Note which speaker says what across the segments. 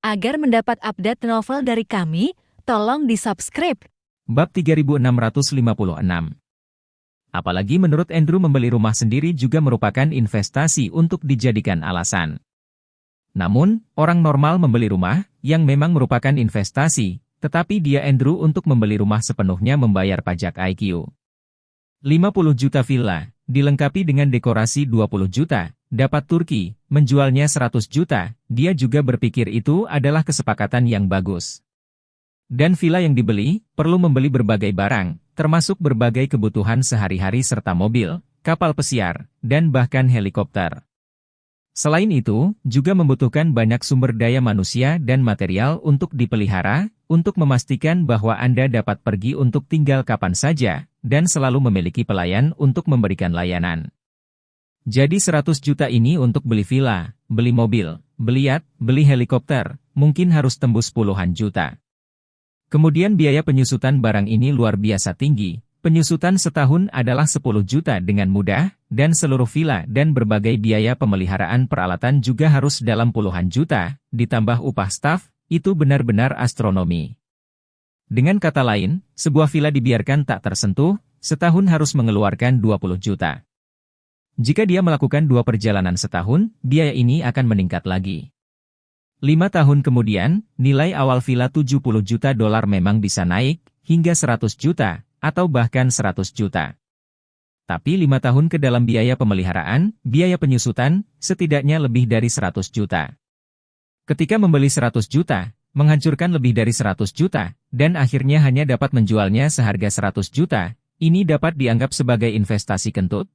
Speaker 1: Agar mendapat update novel dari kami, tolong di-subscribe.
Speaker 2: Bab 3656. Apalagi menurut Andrew membeli rumah sendiri juga merupakan investasi untuk dijadikan alasan. Namun, orang normal membeli rumah, yang memang merupakan investasi, tetapi dia Andrew untuk membeli rumah sepenuhnya membayar pajak IQ. 50 juta villa, dilengkapi dengan dekorasi 20 juta, dapat Turki, menjualnya 100 juta, dia juga berpikir itu adalah kesepakatan yang bagus. Dan villa yang dibeli, perlu membeli berbagai barang, termasuk berbagai kebutuhan sehari-hari serta mobil, kapal pesiar, dan bahkan helikopter. Selain itu, juga membutuhkan banyak sumber daya manusia dan material untuk dipelihara, untuk memastikan bahwa Anda dapat pergi untuk tinggal kapan saja, dan selalu memiliki pelayan untuk memberikan layanan. Jadi 100 juta ini untuk beli villa, beli mobil, beli yacht, beli helikopter, mungkin harus tembus puluhan juta. Kemudian biaya penyusutan barang ini luar biasa tinggi. Penyusutan setahun adalah 10 juta dengan mudah, dan seluruh villa dan berbagai biaya pemeliharaan peralatan juga harus dalam puluhan juta, ditambah upah staf, itu benar-benar astronomi. Dengan kata lain, sebuah villa dibiarkan tak tersentuh, setahun harus mengeluarkan 20 juta. Jika dia melakukan 2 perjalanan setahun, biaya ini akan meningkat lagi. 5 tahun kemudian, nilai awal villa 70 juta dolar memang bisa naik, hingga 100 juta, atau bahkan 100 juta. Tapi 5 tahun ke dalam biaya pemeliharaan, biaya penyusutan, setidaknya lebih dari 100 juta. Ketika membeli 100 juta, menghancurkan lebih dari 100 juta, dan akhirnya hanya dapat menjualnya seharga 100 juta, ini dapat dianggap sebagai investasi kentut?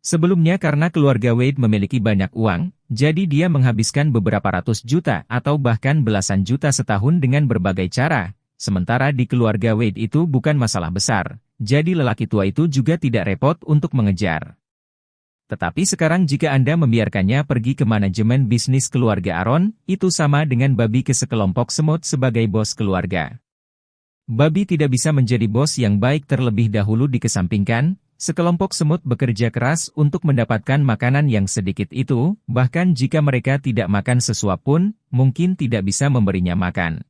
Speaker 2: Sebelumnya karena keluarga Wade memiliki banyak uang, jadi dia menghabiskan beberapa ratus juta atau bahkan belasan juta setahun dengan berbagai cara, sementara di keluarga Wade itu bukan masalah besar, jadi lelaki tua itu juga tidak repot untuk mengejar. Tetapi sekarang jika Anda membiarkannya pergi ke manajemen bisnis keluarga Aaron, itu sama dengan babi ke sekelompok semut sebagai bos keluarga. Babi tidak bisa menjadi bos yang baik terlebih dahulu dikesampingkan, sekelompok semut bekerja keras untuk mendapatkan makanan yang sedikit itu, bahkan jika mereka tidak makan sesuap pun, mungkin tidak bisa memberinya makan.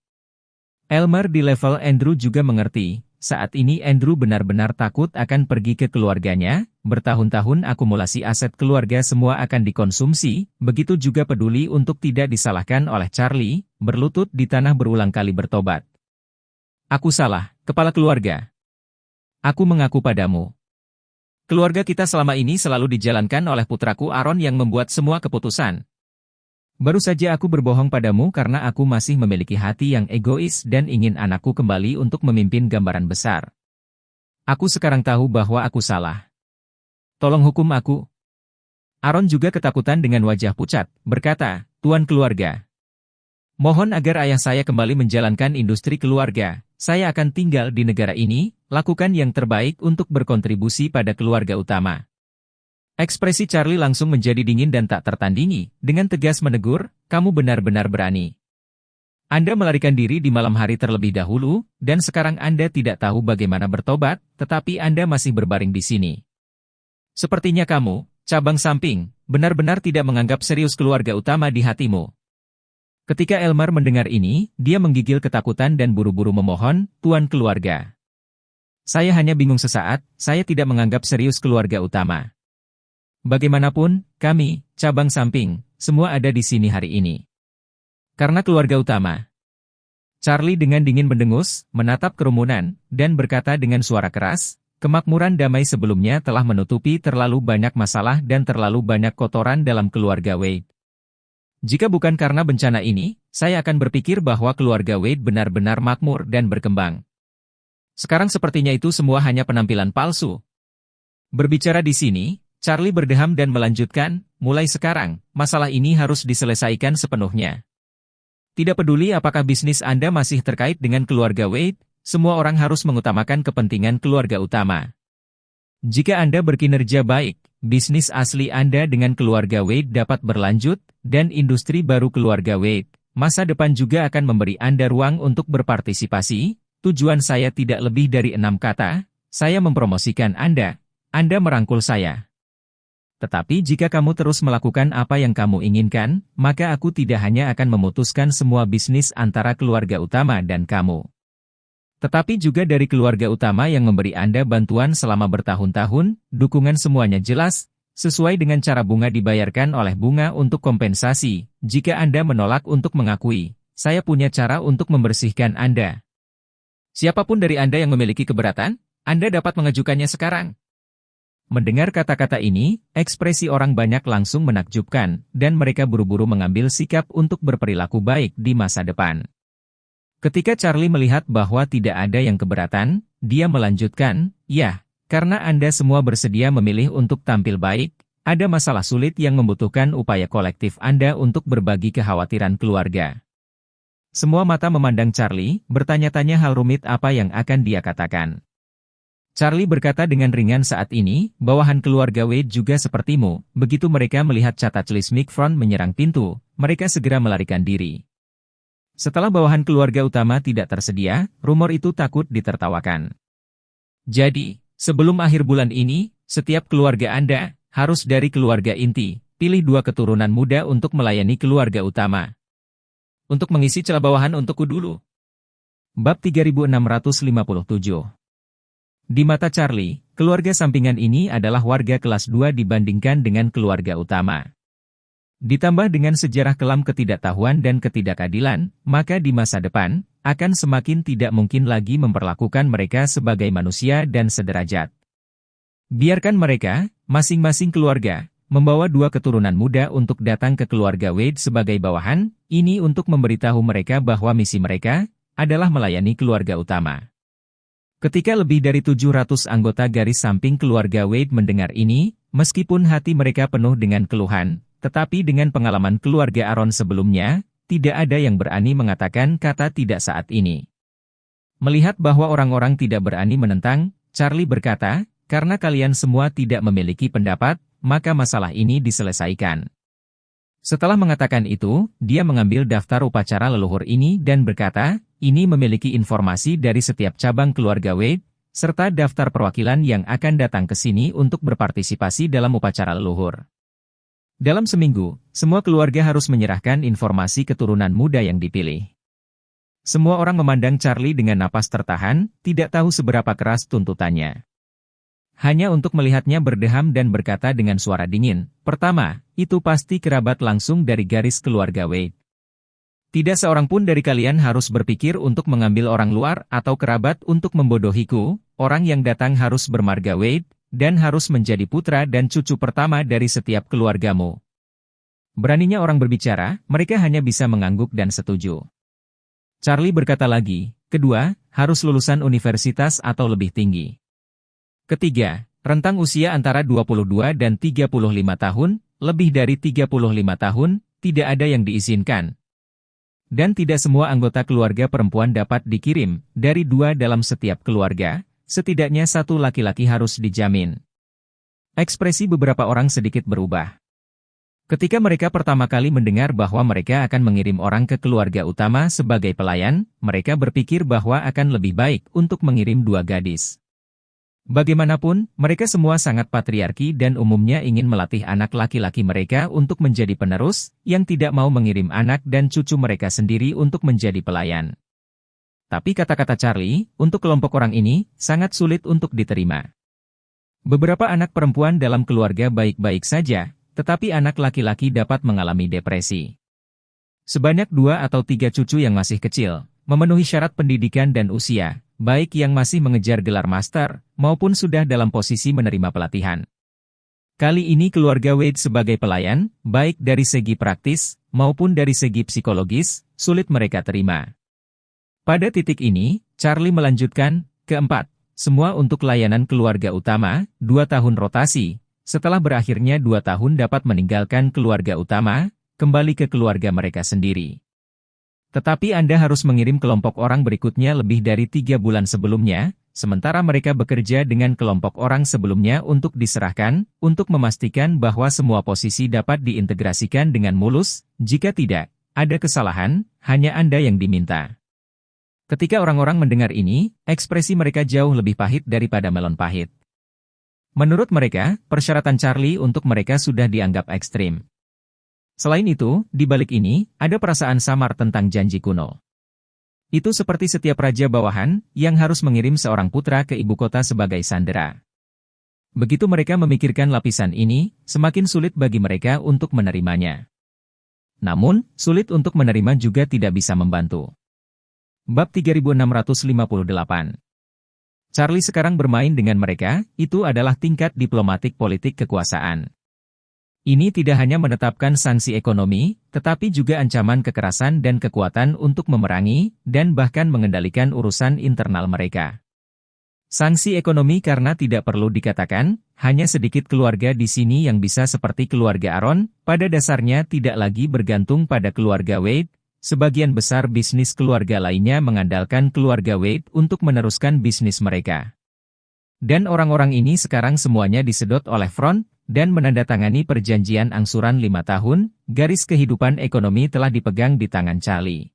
Speaker 2: Elmer di level Andrew juga mengerti. Saat ini Andrew benar-benar takut akan pergi ke keluarganya, bertahun-tahun akumulasi aset keluarga semua akan dikonsumsi, begitu juga peduli untuk tidak disalahkan oleh Charlie, berlutut di tanah berulang kali bertobat. Aku salah, kepala keluarga. Aku mengaku padamu. Keluarga kita selama ini selalu dijalankan oleh putraku Aaron yang membuat semua keputusan. Baru saja aku berbohong padamu karena aku masih memiliki hati yang egois dan ingin anakku kembali untuk memimpin gambaran besar. Aku sekarang tahu bahwa aku salah. Tolong hukum aku. Aaron juga ketakutan dengan wajah pucat, berkata, Tuan keluarga. Mohon agar ayah saya kembali menjalankan industri keluarga. Saya akan tinggal di negara ini, lakukan yang terbaik untuk berkontribusi pada keluarga utama. Ekspresi Charlie langsung menjadi dingin dan tak tertandingi, dengan tegas menegur, kamu benar-benar berani. Anda melarikan diri di malam hari terlebih dahulu, dan sekarang Anda tidak tahu bagaimana bertobat, tetapi Anda masih berbaring di sini. Sepertinya kamu, cabang samping, benar-benar tidak menganggap serius keluarga utama di hatimu. Ketika Elmer mendengar ini, dia menggigil ketakutan dan buru-buru memohon, Tuan keluarga. Saya hanya bingung sesaat, saya tidak menganggap serius keluarga utama. Bagaimanapun, kami, cabang samping, semua ada di sini hari ini. Karena keluarga utama. Charlie dengan dingin mendengus, menatap kerumunan, dan berkata dengan suara keras, kemakmuran damai sebelumnya telah menutupi terlalu banyak masalah dan terlalu banyak kotoran dalam keluarga Wade. Jika bukan karena bencana ini, saya akan berpikir bahwa keluarga Wade benar-benar makmur dan berkembang. Sekarang sepertinya itu semua hanya penampilan palsu. Berbicara di sini, Charlie berdeham dan melanjutkan, mulai sekarang, masalah ini harus diselesaikan sepenuhnya. Tidak peduli apakah bisnis Anda masih terkait dengan keluarga Wade, semua orang harus mengutamakan kepentingan keluarga utama. Jika Anda berkinerja baik, bisnis asli Anda dengan keluarga Wade dapat berlanjut, dan industri baru keluarga Wade, masa depan juga akan memberi Anda ruang untuk berpartisipasi. Tujuan saya tidak lebih dari 6 kata, saya mempromosikan Anda merangkul saya. Tetapi jika kamu terus melakukan apa yang kamu inginkan, maka aku tidak hanya akan memutuskan semua bisnis antara keluarga utama dan kamu, tetapi juga dari keluarga utama yang memberi Anda bantuan selama bertahun-tahun. Dukungan semuanya jelas, sesuai dengan cara bunga dibayarkan oleh bunga untuk kompensasi. Jika Anda menolak untuk mengakui, saya punya cara untuk membersihkan Anda. Siapapun dari Anda yang memiliki keberatan, Anda dapat mengajukannya sekarang. Mendengar kata-kata ini, ekspresi orang banyak langsung menakjubkan, dan mereka buru-buru mengambil sikap untuk berperilaku baik di masa depan. Ketika Charlie melihat bahwa tidak ada yang keberatan, dia melanjutkan, "Ya, karena Anda semua bersedia memilih untuk tampil baik, ada masalah sulit yang membutuhkan upaya kolektif Anda untuk berbagi kekhawatiran keluarga." Semua mata memandang Charlie, bertanya-tanya hal rumit apa yang akan dia katakan. Charlie berkata dengan ringan, "Saat ini, bawahan keluarga Wade juga sepertimu." Begitu mereka melihat Charlie Smithfront menyerang pintu, mereka segera melarikan diri. Setelah bawahan keluarga utama tidak tersedia, rumor itu takut ditertawakan. Jadi, sebelum akhir bulan ini, setiap keluarga Anda harus dari keluarga inti. Pilih 2 keturunan muda untuk melayani keluarga utama. Untuk mengisi celah bawahan untukku dulu. Bab 3657. Di mata Charlie, keluarga sampingan ini adalah warga kelas 2 dibandingkan dengan keluarga utama. Ditambah dengan sejarah kelam ketidaktahuan dan ketidakadilan, maka di masa depan, akan semakin tidak mungkin lagi memperlakukan mereka sebagai manusia dan sederajat. Biarkan mereka, masing-masing keluarga, membawa 2 keturunan muda untuk datang ke keluarga Wade sebagai bawahan, ini untuk memberitahu mereka bahwa misi mereka adalah melayani keluarga utama. Ketika lebih dari 700 anggota garis samping keluarga Wade mendengar ini, meskipun hati mereka penuh dengan keluhan, tetapi dengan pengalaman keluarga Aaron sebelumnya, tidak ada yang berani mengatakan kata tidak saat ini. Melihat bahwa orang-orang tidak berani menentang, Charlie berkata, "Karena kalian semua tidak memiliki pendapat, maka masalah ini diselesaikan." Setelah mengatakan itu, dia mengambil daftar upacara leluhur ini dan berkata, "Ini memiliki informasi dari setiap cabang keluarga Wade, serta daftar perwakilan yang akan datang ke sini untuk berpartisipasi dalam upacara leluhur. Dalam seminggu, semua keluarga harus menyerahkan informasi keturunan muda yang dipilih." Semua orang memandang Charlie dengan napas tertahan, tidak tahu seberapa keras tuntutannya. Hanya untuk melihatnya berdeham dan berkata dengan suara dingin, "Pertama, itu pasti kerabat langsung dari garis keluarga Wade. Tidak seorang pun dari kalian harus berpikir untuk mengambil orang luar atau kerabat untuk membodohiku. Orang yang datang harus bermarga Wade, dan harus menjadi putra dan cucu pertama dari setiap keluargamu." Beraninya orang berbicara, mereka hanya bisa mengangguk dan setuju. Charlie berkata lagi, "Kedua, harus lulusan universitas atau lebih tinggi. Ketiga, rentang usia antara 22 dan 35 tahun, lebih dari 35 tahun, tidak ada yang diizinkan. Dan tidak semua anggota keluarga perempuan dapat dikirim, dari 2 dalam setiap keluarga, setidaknya 1 laki-laki harus dijamin." Ekspresi beberapa orang sedikit berubah. Ketika mereka pertama kali mendengar bahwa mereka akan mengirim orang ke keluarga utama sebagai pelayan, mereka berpikir bahwa akan lebih baik untuk mengirim 2 gadis. Bagaimanapun, mereka semua sangat patriarki dan umumnya ingin melatih anak laki-laki mereka untuk menjadi penerus, yang tidak mau mengirim anak dan cucu mereka sendiri untuk menjadi pelayan. Tapi kata-kata Charlie, untuk kelompok orang ini, sangat sulit untuk diterima. Beberapa anak perempuan dalam keluarga baik-baik saja, tetapi anak laki-laki dapat mengalami depresi. Sebanyak 2 atau 3 cucu yang masih kecil, memenuhi syarat pendidikan dan usia, baik yang masih mengejar gelar master, maupun sudah dalam posisi menerima pelatihan. Kali ini keluarga Wade sebagai pelayan, baik dari segi praktis, maupun dari segi psikologis, sulit mereka terima. Pada titik ini, Charlie melanjutkan, "Keempat, semua untuk layanan keluarga utama, 2 tahun rotasi, setelah berakhirnya 2 tahun dapat meninggalkan keluarga utama, kembali ke keluarga mereka sendiri. Tetapi Anda harus mengirim kelompok orang berikutnya lebih dari 3 bulan sebelumnya, sementara mereka bekerja dengan kelompok orang sebelumnya untuk diserahkan, untuk memastikan bahwa semua posisi dapat diintegrasikan dengan mulus. Jika tidak, ada kesalahan, hanya Anda yang diminta." Ketika orang-orang mendengar ini, ekspresi mereka jauh lebih pahit daripada melon pahit. Menurut mereka, persyaratan Charlie untuk mereka sudah dianggap ekstrim. Selain itu, di balik ini, ada perasaan samar tentang janji kuno. Itu seperti setiap raja bawahan, yang harus mengirim seorang putra ke ibu kota sebagai sandera. Begitu mereka memikirkan lapisan ini, semakin sulit bagi mereka untuk menerimanya. Namun, sulit untuk menerima juga tidak bisa membantu. Bab 3658. Charlie sekarang bermain dengan mereka, itu adalah tingkat diplomatik politik kekuasaan. Ini tidak hanya menetapkan sanksi ekonomi, tetapi juga ancaman kekerasan dan kekuatan untuk memerangi, dan bahkan mengendalikan urusan internal mereka. Sanksi ekonomi karena tidak perlu dikatakan, hanya sedikit keluarga di sini yang bisa seperti keluarga Aaron, pada dasarnya tidak lagi bergantung pada keluarga Wade. Sebagian besar bisnis keluarga lainnya mengandalkan keluarga Wade untuk meneruskan bisnis mereka. Dan orang-orang ini sekarang semuanya disedot oleh Front, dan menandatangani perjanjian angsuran 5 tahun, garis kehidupan ekonomi telah dipegang di tangan Charlie.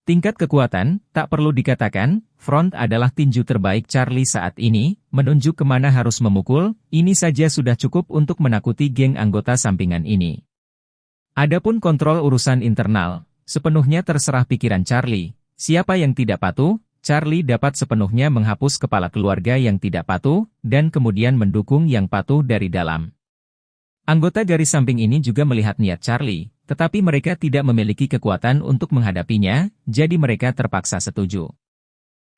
Speaker 2: Tingkat kekuatan, tak perlu dikatakan, Front adalah tinju terbaik Charlie saat ini, menunjuk kemana harus memukul, ini saja sudah cukup untuk menakuti geng anggota sampingan ini. Adapun kontrol urusan internal, sepenuhnya terserah pikiran Charlie. Siapa yang tidak patuh, Charlie dapat sepenuhnya menghapus kepala keluarga yang tidak patuh, dan kemudian mendukung yang patuh dari dalam. Anggota garis samping ini juga melihat niat Charlie, tetapi mereka tidak memiliki kekuatan untuk menghadapinya, jadi mereka terpaksa setuju.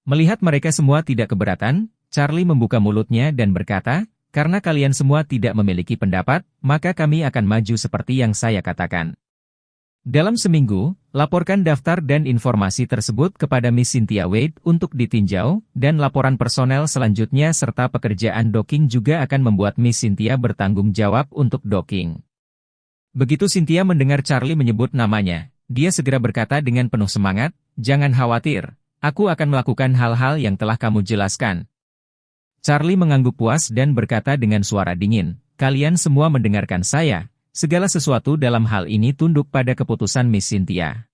Speaker 2: Melihat mereka semua tidak keberatan, Charlie membuka mulutnya dan berkata, "Karena kalian semua tidak memiliki pendapat, maka kami akan maju seperti yang saya katakan. Dalam seminggu, laporkan daftar dan informasi tersebut kepada Miss Cynthia Wade untuk ditinjau, dan laporan personel selanjutnya serta pekerjaan docking juga akan membuat Miss Cynthia bertanggung jawab untuk docking." Begitu Cynthia mendengar Charlie menyebut namanya, dia segera berkata dengan penuh semangat, "Jangan khawatir, aku akan melakukan hal-hal yang telah kamu jelaskan." Charlie mengangguk puas dan berkata dengan suara dingin, "Kalian semua mendengarkan saya. Segala sesuatu dalam hal ini tunduk pada keputusan Miss Cynthia.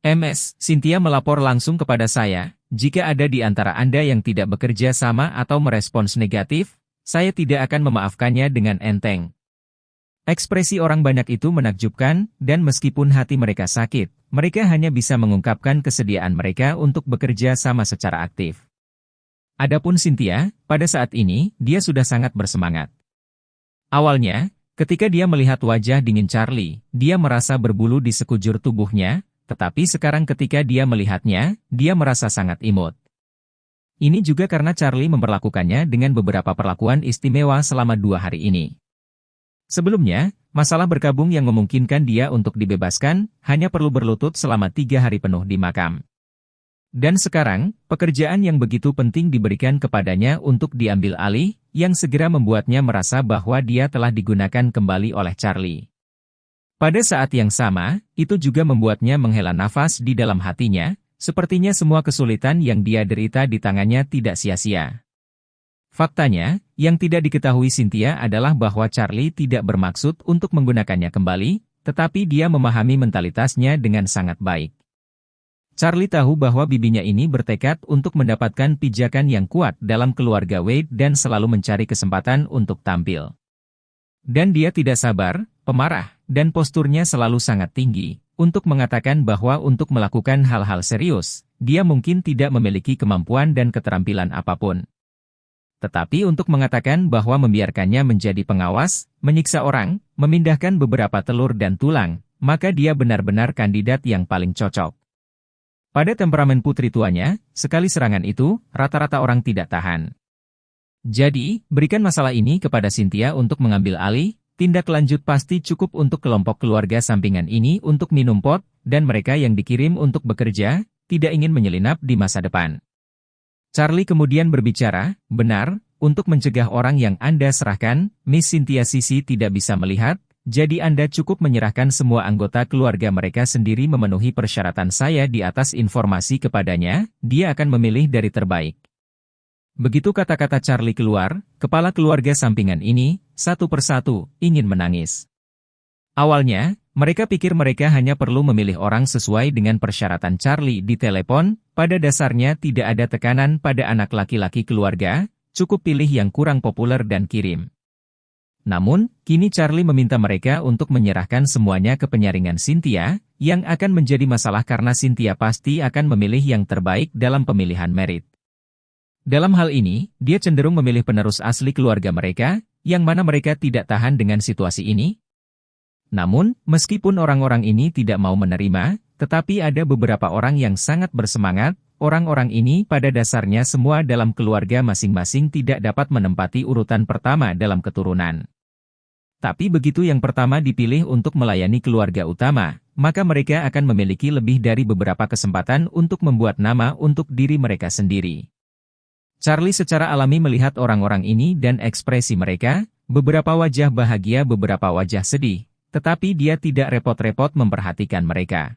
Speaker 2: MS, Cynthia melapor langsung kepada saya, jika ada di antara Anda yang tidak bekerja sama atau merespons negatif, saya tidak akan memaafkannya dengan enteng." Ekspresi orang banyak itu menakjubkan, dan meskipun hati mereka sakit, mereka hanya bisa mengungkapkan kesediaan mereka untuk bekerja sama secara aktif. Adapun Cynthia, pada saat ini, dia sudah sangat bersemangat. Awalnya, ketika dia melihat wajah dingin Charlie, dia merasa berbulu di sekujur tubuhnya, tetapi sekarang ketika dia melihatnya, dia merasa sangat imut. Ini juga karena Charlie memperlakukannya dengan beberapa perlakuan istimewa selama 2 hari ini. Sebelumnya, masalah berkabung yang memungkinkan dia untuk dibebaskan, hanya perlu berlutut selama 3 hari penuh di makam. Dan sekarang, pekerjaan yang begitu penting diberikan kepadanya untuk diambil alih, yang segera membuatnya merasa bahwa dia telah digunakan kembali oleh Charlie. Pada saat yang sama, itu juga membuatnya menghela nafas di dalam hatinya, sepertinya semua kesulitan yang dia derita di tangannya tidak sia-sia. Faktanya, yang tidak diketahui Cynthia adalah bahwa Charlie tidak bermaksud untuk menggunakannya kembali, tetapi dia memahami mentalitasnya dengan sangat baik. Charlie tahu bahwa bibinya ini bertekad untuk mendapatkan pijakan yang kuat dalam keluarga Wade dan selalu mencari kesempatan untuk tampil. Dan dia tidak sabar, pemarah, dan posturnya selalu sangat tinggi, untuk mengatakan bahwa untuk melakukan hal-hal serius, dia mungkin tidak memiliki kemampuan dan keterampilan apapun. Tetapi untuk mengatakan bahwa membiarkannya menjadi pengawas, menyiksa orang, memindahkan beberapa telur dan tulang, maka dia benar-benar kandidat yang paling cocok. Pada temperamen putri tuanya, sekali serangan itu, rata-rata orang tidak tahan. Jadi, berikan masalah ini kepada Cynthia untuk mengambil alih, tindak lanjut pasti cukup untuk kelompok keluarga sampingan ini untuk minum pot, dan mereka yang dikirim untuk bekerja, tidak ingin menyelinap di masa depan. Charlie kemudian berbicara, "Benar, untuk mencegah orang yang Anda serahkan, Miss Cynthia Sisi tidak bisa melihat, jadi Anda cukup menyerahkan semua anggota keluarga mereka sendiri memenuhi persyaratan saya di atas informasi kepadanya, dia akan memilih dari terbaik." Begitu kata-kata Charlie keluar, kepala keluarga sampingan ini, satu persatu, ingin menangis. Awalnya, mereka pikir mereka hanya perlu memilih orang sesuai dengan persyaratan Charlie di telepon, pada dasarnya tidak ada tekanan pada anak laki-laki keluarga, cukup pilih yang kurang populer dan kirim. Namun, kini Charlie meminta mereka untuk menyerahkan semuanya ke penyaringan Cynthia, yang akan menjadi masalah karena Cynthia pasti akan memilih yang terbaik dalam pemilihan merit. Dalam hal ini, dia cenderung memilih penerus asli keluarga mereka, yang mana mereka tidak tahan dengan situasi ini. Namun, meskipun orang-orang ini tidak mau menerima, tetapi ada beberapa orang yang sangat bersemangat. Orang-orang ini pada dasarnya semua dalam keluarga masing-masing tidak dapat menempati urutan pertama dalam keturunan. Tapi begitu yang pertama dipilih untuk melayani keluarga utama, maka mereka akan memiliki lebih dari beberapa kesempatan untuk membuat nama untuk diri mereka sendiri. Charlie secara alami melihat orang-orang ini dan ekspresi mereka, beberapa wajah bahagia, beberapa wajah sedih, tetapi dia tidak repot-repot memperhatikan mereka.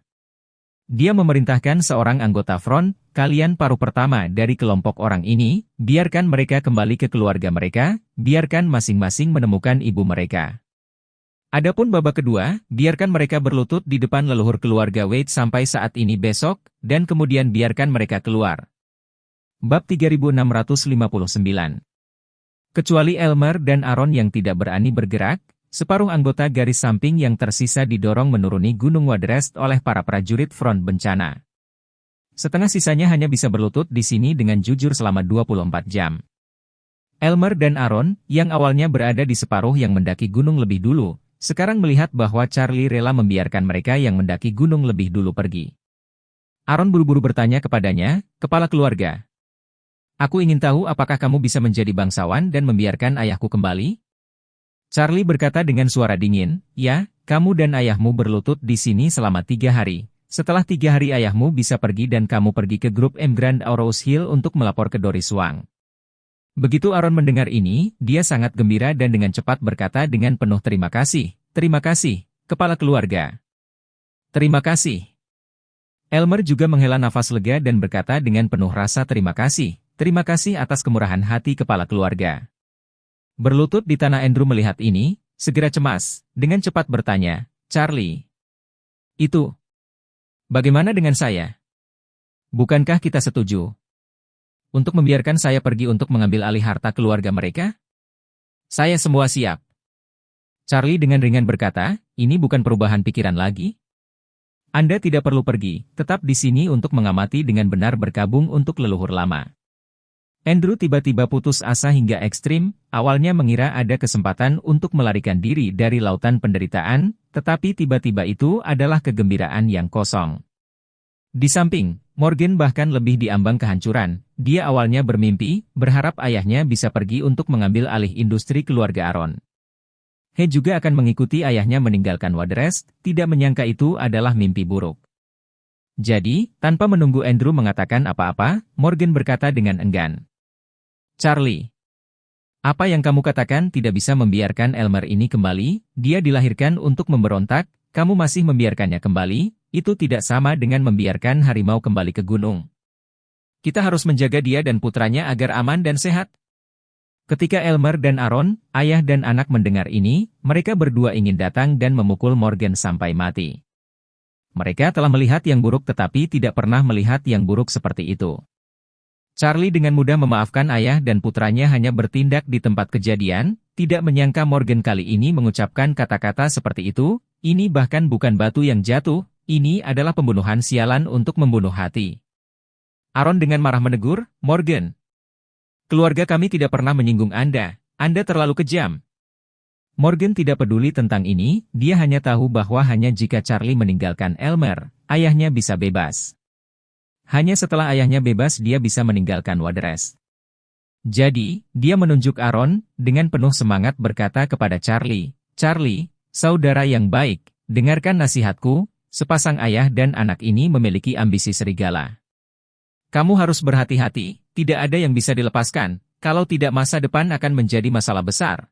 Speaker 2: Dia memerintahkan seorang anggota front, kalian paruh pertama dari kelompok orang ini, biarkan mereka kembali ke keluarga mereka, biarkan masing-masing menemukan ibu mereka. Adapun babak kedua, biarkan mereka berlutut di depan leluhur keluarga Wade sampai saat ini besok, dan kemudian biarkan mereka keluar. Bab 3659. Kecuali Elmer dan Aaron yang tidak berani bergerak, separuh anggota garis samping yang tersisa didorong menuruni Gunung Waterest oleh para prajurit front bencana. Setengah sisanya hanya bisa berlutut di sini dengan jujur selama 24 jam. Elmer dan Aaron, yang awalnya berada di separuh yang mendaki gunung lebih dulu, sekarang melihat bahwa Charlie rela membiarkan mereka yang mendaki gunung lebih dulu pergi. Aaron buru-buru bertanya kepadanya, "Kepala keluarga, aku ingin tahu apakah kamu bisa menjadi bangsawan dan membiarkan ayahku kembali?" Charlie berkata dengan suara dingin, "Ya, kamu dan ayahmu berlutut di sini selama 3 hari. Setelah 3 hari ayahmu bisa pergi dan kamu pergi ke grup M Grand Auros Hill untuk melapor ke Doris Wang." Begitu Aaron mendengar ini, dia sangat gembira dan dengan cepat berkata dengan penuh terima kasih, kepala keluarga. Terima kasih. Elmer juga menghela nafas lega dan berkata dengan penuh rasa terima kasih atas kemurahan hati kepala keluarga. Berlutut di tanah Andrew melihat ini, segera cemas, dengan cepat bertanya, "Charlie, itu, bagaimana dengan saya? Bukankah kita setuju untuk membiarkan saya pergi untuk mengambil alih harta keluarga mereka?" "Saya semua siap." Charlie dengan ringan berkata, "Ini bukan perubahan pikiran lagi. Anda tidak perlu pergi, tetap di sini untuk mengamati dengan benar berkabung untuk leluhur lama." Andrew tiba-tiba putus asa hingga ekstrim, awalnya mengira ada kesempatan untuk melarikan diri dari lautan penderitaan, tetapi tiba-tiba itu adalah kegembiraan yang kosong. Di samping, Morgan bahkan lebih diambang kehancuran. Dia awalnya bermimpi, berharap ayahnya bisa pergi untuk mengambil alih industri keluarga Aaron. He juga akan mengikuti ayahnya meninggalkan Waterest, tidak menyangka itu adalah mimpi buruk. Jadi, tanpa menunggu Andrew mengatakan apa-apa, Morgan berkata dengan enggan, "Charlie, apa yang kamu katakan tidak bisa membiarkan Elmer ini kembali, dia dilahirkan untuk memberontak, kamu masih membiarkannya kembali, itu tidak sama dengan membiarkan harimau kembali ke gunung. Kita harus menjaga dia dan putranya agar aman dan sehat." Ketika Elmer dan Aaron, ayah dan anak mendengar ini, mereka berdua ingin datang dan memukul Morgan sampai mati. Mereka telah melihat yang buruk tetapi tidak pernah melihat yang buruk seperti itu. Charlie dengan mudah memaafkan ayah dan putranya hanya bertindak di tempat kejadian, tidak menyangka Morgan kali ini mengucapkan kata-kata seperti itu, ini bahkan bukan batu yang jatuh, ini adalah pembunuhan sialan untuk membunuh hati. Aaron dengan marah menegur, "Morgan, keluarga kami tidak pernah menyinggung Anda terlalu kejam." Morgan tidak peduli tentang ini, dia hanya tahu bahwa hanya jika Charlie meninggalkan Elmer, ayahnya bisa bebas. Hanya setelah ayahnya bebas dia bisa meninggalkan Waterest. Jadi, dia menunjuk Aaron, dengan penuh semangat berkata kepada Charlie, "Charlie, saudara yang baik, dengarkan nasihatku, sepasang ayah dan anak ini memiliki ambisi serigala. Kamu harus berhati-hati, tidak ada yang bisa dilepaskan, kalau tidak masa depan akan menjadi masalah besar."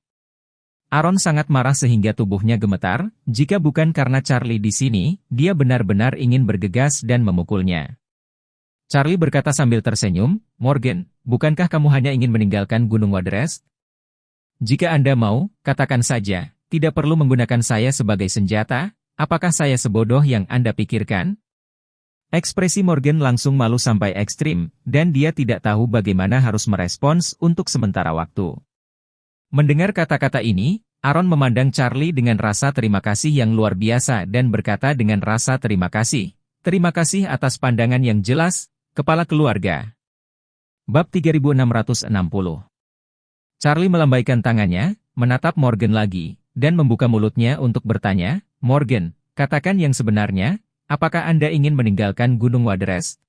Speaker 2: Aaron sangat marah sehingga tubuhnya gemetar, jika bukan karena Charlie di sini, dia benar-benar ingin bergegas dan memukulnya. Charlie berkata sambil tersenyum, "Morgan, bukankah kamu hanya ingin meninggalkan Gunung Waterest? Jika Anda mau, katakan saja, tidak perlu menggunakan saya sebagai senjata, apakah saya sebodoh yang Anda pikirkan?" Ekspresi Morgan langsung malu sampai ekstrim, dan dia tidak tahu bagaimana harus merespons untuk sementara waktu. Mendengar kata-kata ini, Aaron memandang Charlie dengan rasa terima kasih yang luar biasa dan berkata dengan rasa terima kasih. Terima kasih atas pandangan yang jelas, kepala keluarga. Bab 3660. Charlie melambaikan tangannya, menatap Morgan lagi, dan membuka mulutnya untuk bertanya, Morgan, katakan yang sebenarnya, apakah Anda ingin meninggalkan Gunung Waterest?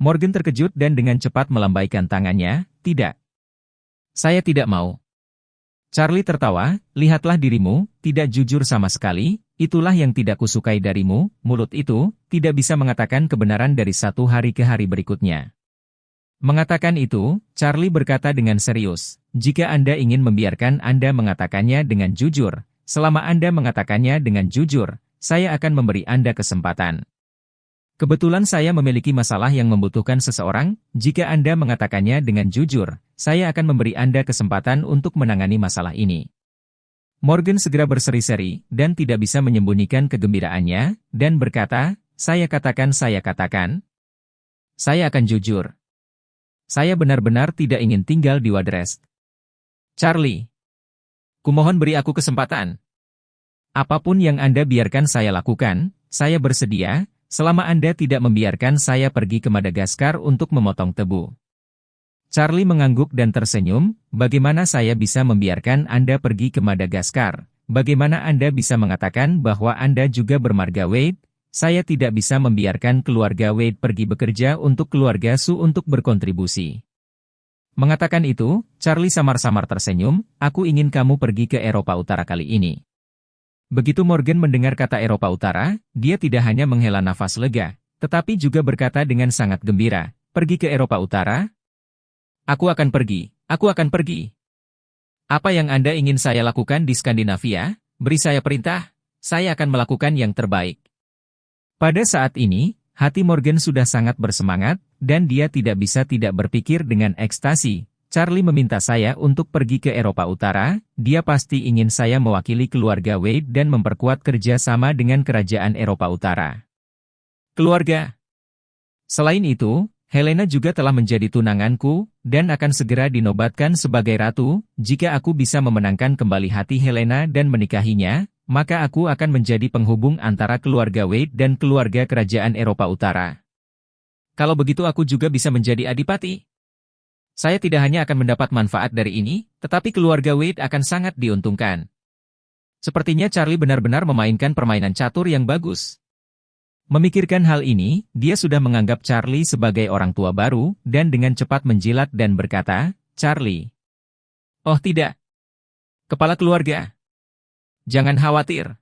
Speaker 2: Morgan terkejut dan dengan cepat melambaikan tangannya, tidak. Saya tidak mau. Charlie tertawa, lihatlah dirimu, tidak jujur sama sekali, itulah yang tidak kusukai darimu, mulut itu, tidak bisa mengatakan kebenaran dari satu hari ke hari berikutnya. Mengatakan itu, Charlie berkata dengan serius, jika Anda ingin membiarkan Anda mengatakannya dengan jujur, selama Anda mengatakannya dengan jujur, saya akan memberi Anda kesempatan. Kebetulan saya memiliki masalah yang membutuhkan seseorang, jika Anda mengatakannya dengan jujur, saya akan memberi Anda kesempatan untuk menangani masalah ini. Morgan segera berseri-seri, dan tidak bisa menyembunyikan kegembiraannya, dan berkata, saya katakan. Saya akan jujur. Saya benar-benar tidak ingin tinggal di Waterest. Charlie, kumohon beri aku kesempatan. Apapun yang Anda biarkan saya lakukan, saya bersedia, selama Anda tidak membiarkan saya pergi ke Madagaskar untuk memotong tebu. Charlie mengangguk dan tersenyum, bagaimana saya bisa membiarkan Anda pergi ke Madagaskar? Bagaimana Anda bisa mengatakan bahwa Anda juga bermarga Wade? Saya tidak bisa membiarkan keluarga Wade pergi bekerja untuk keluarga Sue untuk berkontribusi. Mengatakan itu, Charlie samar-samar tersenyum, aku ingin kamu pergi ke Eropa Utara kali ini. Begitu Morgan mendengar kata Eropa Utara, dia tidak hanya menghela nafas lega, tetapi juga berkata dengan sangat gembira, pergi ke Eropa Utara? Aku akan pergi, aku akan pergi. Apa yang Anda ingin saya lakukan di Skandinavia? Beri saya perintah, saya akan melakukan yang terbaik. Pada saat ini, hati Morgan sudah sangat bersemangat, dan dia tidak bisa tidak berpikir dengan ekstasi. Charlie meminta saya untuk pergi ke Eropa Utara, dia pasti ingin saya mewakili keluarga Wade dan memperkuat kerja sama dengan kerajaan Eropa Utara. Keluarga. Selain itu, Helena juga telah menjadi tunanganku, dan akan segera dinobatkan sebagai ratu. Jika aku bisa memenangkan kembali hati Helena dan menikahinya, maka aku akan menjadi penghubung antara keluarga Wade dan keluarga kerajaan Eropa Utara. Kalau begitu aku juga bisa menjadi adipati. Saya tidak hanya akan mendapat manfaat dari ini, tetapi keluarga Wade akan sangat diuntungkan. Sepertinya Charlie benar-benar memainkan permainan catur yang bagus. Memikirkan hal ini, dia sudah menganggap Charlie sebagai orang tua baru, dan dengan cepat menjilat dan berkata, Charlie. Oh tidak. Kepala keluarga. Jangan khawatir.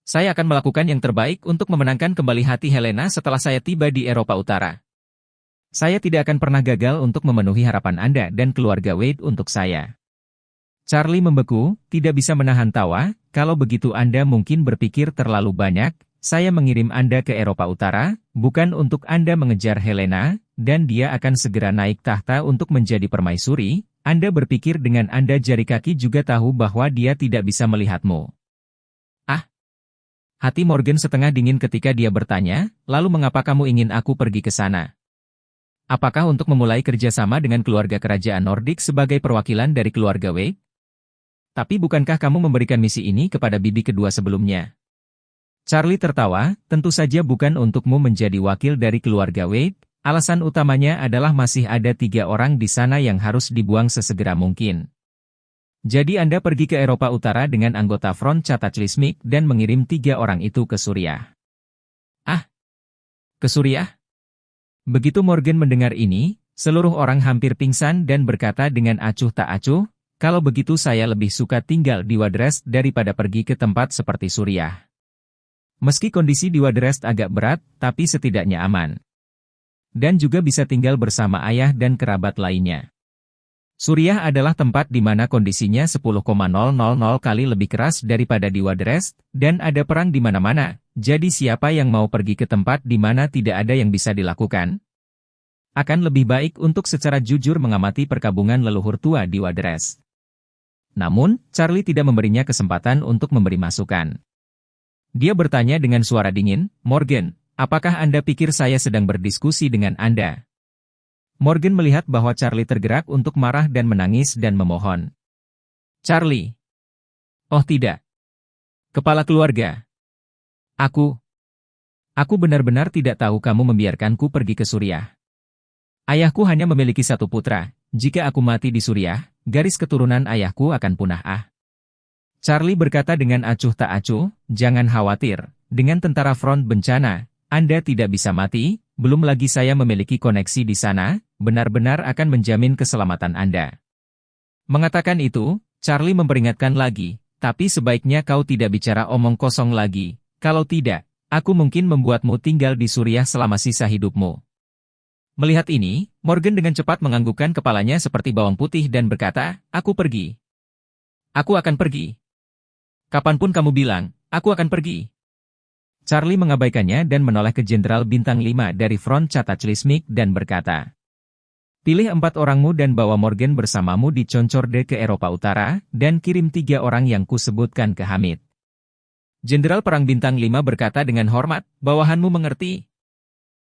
Speaker 2: Saya akan melakukan yang terbaik untuk memenangkan kembali hati Helena setelah saya tiba di Eropa Utara. Saya tidak akan pernah gagal untuk memenuhi harapan Anda dan keluarga Wade untuk saya. Charlie membeku, tidak bisa menahan tawa, kalau begitu Anda mungkin berpikir terlalu banyak, saya mengirim Anda ke Eropa Utara, bukan untuk Anda mengejar Helena, dan dia akan segera naik tahta untuk menjadi permaisuri, Anda berpikir dengan Anda jari kaki juga tahu bahwa dia tidak bisa melihatmu. Ah! Hati Morgan setengah dingin ketika dia bertanya, lalu mengapa kamu ingin aku pergi ke sana? Apakah untuk memulai kerjasama dengan keluarga kerajaan Nordik sebagai perwakilan dari keluarga Wade? Tapi bukankah kamu memberikan misi ini kepada bibi kedua sebelumnya? Charlie tertawa, tentu saja bukan untukmu menjadi wakil dari keluarga Wade, alasan utamanya adalah masih ada 3 orang di sana yang harus dibuang sesegera mungkin. Jadi Anda pergi ke Eropa Utara dengan anggota Front Cataclysmic dan mengirim 3 orang itu ke Suriah. Ah? Ke Suriah? Begitu Morgan mendengar ini, seluruh orang hampir pingsan dan berkata dengan acuh tak acuh, kalau begitu saya lebih suka tinggal di Waterest daripada pergi ke tempat seperti Suriah. Meski kondisi di Waterest agak berat, tapi setidaknya aman. Dan juga bisa tinggal bersama ayah dan kerabat lainnya. Suriah adalah tempat di mana kondisinya 10,000 kali lebih keras daripada di Waterest, dan ada perang di mana-mana. Jadi siapa yang mau pergi ke tempat di mana tidak ada yang bisa dilakukan? Akan lebih baik untuk secara jujur mengamati perkabungan leluhur tua di Waterest. Namun, Charlie tidak memberinya kesempatan untuk memberi masukan. Dia bertanya dengan suara dingin, Morgan, apakah Anda pikir saya sedang berdiskusi dengan Anda? Morgan melihat bahwa Charlie tergerak untuk marah dan menangis dan memohon. Charlie. Oh tidak. Kepala keluarga. Aku benar-benar tidak tahu kamu membiarkanku pergi ke Suriah. Ayahku hanya memiliki satu putra. Jika aku mati di Suriah, garis keturunan ayahku akan punah. Charlie berkata dengan acuh tak acuh, jangan khawatir, dengan tentara front bencana, Anda tidak bisa mati, belum lagi saya memiliki koneksi di sana, benar-benar akan menjamin keselamatan Anda. Mengatakan itu, Charlie memperingatkan lagi, tapi sebaiknya kau tidak bicara omong kosong lagi, kalau tidak, aku mungkin membuatmu tinggal di Suriah selama sisa hidupmu. Melihat ini, Morgan dengan cepat menganggukkan kepalanya seperti bawang putih dan berkata, aku pergi. Aku akan pergi. Kapanpun kamu bilang, aku akan pergi. Charlie mengabaikannya dan menoleh ke Jenderal Bintang 5 dari Front Cataclysmic dan berkata, pilih 4 orangmu dan bawa Morgan bersamamu di Concorde ke Eropa Utara, dan kirim 3 orang yang kusebutkan ke Hamid. Jenderal Perang Bintang 5 berkata dengan hormat, bawahanmu mengerti.